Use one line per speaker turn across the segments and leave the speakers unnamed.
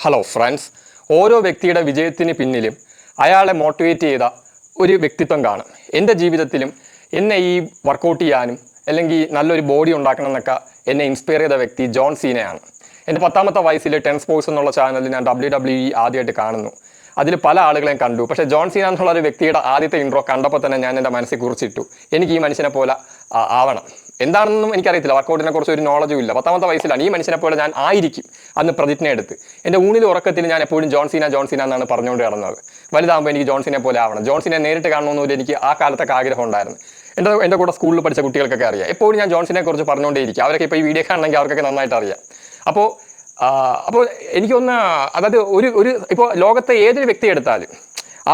Hello friends, ഓരോ വ്യക്തിയുടെ വിജയത്തിന് പിന്നിലും അയാളെ മോട്ടിവേറ്റ് ചെയ്ത ഒരു വ്യക്തിത്വം കാണും. എൻ്റെ ജീവിതത്തിലും എന്നെ ഈ വർക്കൗട്ട് ചെയ്യാനും അല്ലെങ്കിൽ നല്ലൊരു ബോഡി ഉണ്ടാക്കണം എന്നൊക്കെ എന്നെ ഇൻസ്പയർ ചെയ്ത വ്യക്തി ജോൺ സീനയാണ്. എൻ്റെ 10ാമത്തെ വയസ്സിൽ 10 സ്പോർട്സ് എന്നുള്ള ചാനലിൽ ഞാൻ WWE ആദ്യമായിട്ട് കാണുന്നു. അതിൽ പല ആളുകളെയും കണ്ടു. പക്ഷേ ജോൺ സീന എന്നുള്ള ഒരു വ്യക്തിയുടെ ആദ്യത്തെ ഇൻട്രോ കണ്ടപ്പോൾ തന്നെ ഞാൻ എൻ്റെ മനസ്സിൽ കുറിച്ചിട്ടു, എനിക്ക് ഈ മനുഷ്യനെ പോലെ ആവണം. എന്താണെന്നും എനിക്കറിയത്തില്ല, വർക്കൗട്ടിനെ കുറിച്ച് ഒരു നോളജും ഇല്ല. 10ാമത്തെ വയസ്സിലാണ് ഈ മനുഷ്യനെ പോലെ ഞാൻ ആയിരിക്കും അന്ന് പ്രതിജ്ഞ എടുത്ത്. എൻ്റെ ഊണിലും ഉറക്കത്തിൽ ഞാൻ എപ്പോഴും ജോൺ സീന എന്നാണ് പറഞ്ഞുകൊണ്ട് കിടന്നത്. വലുതാകുമ്പോൾ എനിക്ക് ജോൺ സീനയെ പോലെ ആവണം, ജോൺ സീനയെ നേരിട്ട് കാണണമെന്നൊരു എനിക്ക് ആ കാലത്തൊക്കെ ആഗ്രഹം ഉണ്ടായിരുന്നു. എൻ്റെ കൂടെ സ്കൂളിൽ പഠിച്ച കുട്ടികൾക്കൊക്കെ അറിയാം. എപ്പോഴും ഞാൻ ജോൺ സീനയെ കുറിച്ച് പറഞ്ഞുകൊണ്ടേയിരിക്കും. അവരൊക്കെ ഇപ്പോൾ ഈ വീഡിയോ കാണണമെങ്കിൽ അവർക്കൊക്കെ നന്നായിട്ട് അറിയാം. അപ്പോൾ എനിക്കൊന്ന്, അതായത് ഇപ്പോൾ ലോകത്തെ ഏതൊരു വ്യക്തി എടുത്താലും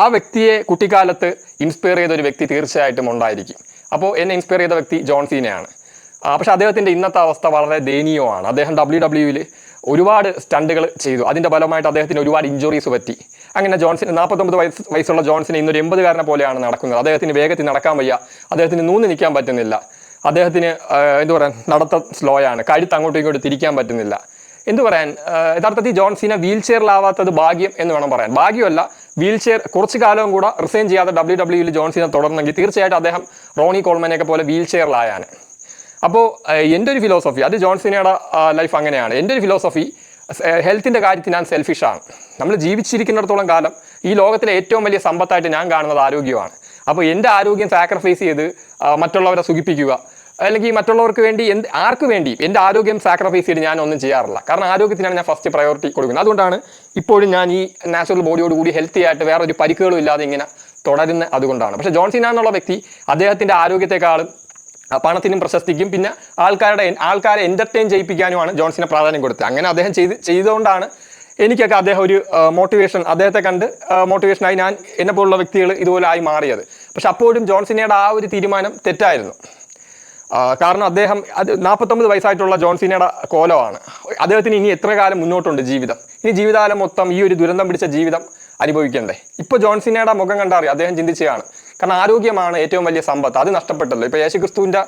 ആ വ്യക്തിയെ കുട്ടിക്കാലത്ത് ഇൻസ്പയർ ചെയ്ത ഒരു വ്യക്തി തീർച്ചയായിട്ടും ഉണ്ടായിരിക്കും. അപ്പോൾ എന്നെ ഇൻസ്പയർ ചെയ്ത വ്യക്തി ജോൺ സീനയാണ്. പക്ഷേ അദ്ദേഹത്തിൻ്റെ ഇന്നത്തെ അവസ്ഥ വളരെ ദയനീയമാണ്. അദ്ദേഹം WWE ഒരുപാട് സ്റ്റണ്ടുകൾ ചെയ്തു. അതിൻ്റെ ഫലമായിട്ട് അദ്ദേഹത്തിന് ഒരുപാട് ഇഞ്ചുറീസ് പറ്റി. അങ്ങനെ ജോൺസിന് 49 വയസ്സുള്ള ജോൺസിന് ഇന്നൊരു 80-കാരനെ പോലെയാണ് നടക്കുന്നത്. അദ്ദേഹത്തിന് വേഗത്തിൽ നടക്കാൻ വയ്യ, അദ്ദേഹത്തിന് നൂന്ന് നിൽക്കാൻ പറ്റുന്നില്ല, അദ്ദേഹത്തിന് എന്തു പറയാൻ നടത്തം സ്ലോയാണ്, കഴുത്ത് അങ്ങോട്ടും ഇങ്ങോട്ടും തിരിക്കാൻ പറ്റുന്നില്ല. എന്തു പറയാൻ, യഥാർത്ഥത്തിൽ ജോൺ സീന വീൽ ചെയറിലാവാത്തത് ഭാഗ്യം എന്ന് വേണം പറയാൻ. ഭാഗ്യമല്ല, വീൽ ചെയർ കുറച്ച് കാലവും കൂടെ റിസൈൻ ചെയ്യാതെ WWE ജോൺ സീന തുടർന്നെങ്കിൽ തീർച്ചയായിട്ടും അദ്ദേഹം റോണി കോൾമനെയൊക്കെ പോലെ വീൽ ചെയറിലായാണ്. അപ്പോൾ എൻ്റെ ഒരു ഫിലോസഫി, അത് ജോൺ സീനയുടെ ലൈഫ് അങ്ങനെയാണ്. എൻ്റെ ഒരു ഫിലോസഫി, ഹെൽത്തിൻ്റെ കാര്യത്തിൽ ഞാൻ സെൽഫിഷാണ്. നമ്മൾ ജീവിച്ചിരിക്കുന്നിടത്തോളം കാലം ഈ ലോകത്തിലെ ഏറ്റവും വലിയ സമ്പത്തായിട്ട് ഞാൻ കാണുന്നത് ആരോഗ്യമാണ്. അപ്പോൾ എൻ്റെ ആരോഗ്യം സാക്രിഫൈസ് ചെയ്ത് മറ്റുള്ളവരെ സുഖിപ്പിക്കുക, അല്ലെങ്കിൽ മറ്റുള്ളവർക്ക് വേണ്ടി ആർക്ക് വേണ്ടി എൻ്റെ ആരോഗ്യം സാക്രിഫൈസ് ചെയ്ത് ഞാനൊന്നും ചെയ്യാറില്ല. കാരണം ആരോഗ്യത്തിനാണ് ഞാൻ ഫസ്റ്റ് പ്രയോറിറ്റി കൊടുക്കുന്നത്. അതുകൊണ്ടാണ് ഇപ്പോഴും ഞാൻ ഈ നാച്ചുറൽ ബോഡിയോടുകൂടി ഹെൽത്തി ആയിട്ട് വേറെ ഒരു പരിക്കുകളും ഇല്ലാതെ ഇങ്ങനെ തുടരുന്ന അതുകൊണ്ടാണ്. പക്ഷേ ജോൺ സീന എന്നുള്ള വ്യക്തി അദ്ദേഹത്തിൻ്റെ ആരോഗ്യത്തെക്കാളും പണത്തിനും പ്രശസ്തിക്കും പിന്നെ ആൾക്കാരെ എൻ്റർടൈൻ ചെയ്യിപ്പിക്കാനുമാണ് ജോൺ സീന പ്രാധാന്യം കൊടുത്തത്. അങ്ങനെ അദ്ദേഹം ചെയ്തുകൊണ്ടാണ് എനിക്കൊക്കെ അദ്ദേഹം ഒരു മോട്ടിവേഷൻ, അദ്ദേഹത്തെ കണ്ട് മോട്ടിവേഷനായി ഞാൻ എന്നെപ്പോലുള്ള വ്യക്തികൾ ഇതുപോലെ ആയി മാറിയത്. പക്ഷെ അപ്പോഴും ജോൺ സീനയുടെ ആ ഒരു തീരുമാനം തെറ്റായിരുന്നു. കാരണം അദ്ദേഹം 49 വയസ്സായിട്ടുള്ള ജോൺ സീനയുടെ കോലമാണ്. അദ്ദേഹത്തിന് ഇനി എത്ര കാലം മുന്നോട്ടുണ്ട് ജീവിതം, ഇനി ജീവിതകാലം മൊത്തം ഈ ഒരു ദുരന്തം പിടിച്ച ജീവിതം അനുഭവിക്കണ്ടേ? ഇപ്പോൾ ജോൺ സീനയുടെ മുഖം കണ്ടറിയാം അദ്ദേഹം ചിന്തിച്ചതാണ്. കാരണം ആരോഗ്യമാണ് ഏറ്റവും വലിയ സമ്പത്ത്, അത് നഷ്ടപ്പെട്ടല്ലോ. ഇപ്പോൾ യേശുക്രിസ്തുവിൻ്റെ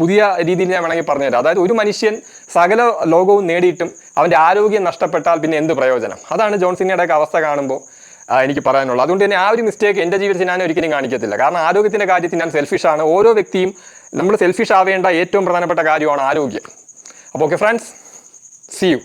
പുതിയ രീതിയിൽ ഞാൻ വേണമെങ്കിൽ പറഞ്ഞുതരാം. അതായത് ഒരു മനുഷ്യൻ സകല ലോകവും നേടിയിട്ടും അവൻ്റെ ആരോഗ്യം നഷ്ടപ്പെട്ടാൽ പിന്നെ എന്ത് പ്രയോജനം? അതാണ് ജോൺ സീനയുടെയൊക്കെ അവസ്ഥ കാണുമ്പോൾ എനിക്ക് പറയാനുള്ളത്. അതുകൊണ്ട് തന്നെ ആ ഒരു മിസ്റ്റേക്ക് എൻ്റെ ജീവിതത്തിൽ ഞാൻ ഒരിക്കലും കാണിക്കത്തില്ല. കാരണം ആരോഗ്യത്തിൻ്റെ കാര്യത്തിൽ ഞാൻ സെൽഫിഷാണ്. ഓരോ വ്യക്തിയും നമ്മൾ സെൽഫിഷ് ആവേണ്ട ഏറ്റവും പ്രധാനപ്പെട്ട കാര്യമാണ് ആരോഗ്യം. അപ്പോൾ ഓക്കെ ഫ്രണ്ട്സ്, സീ യു.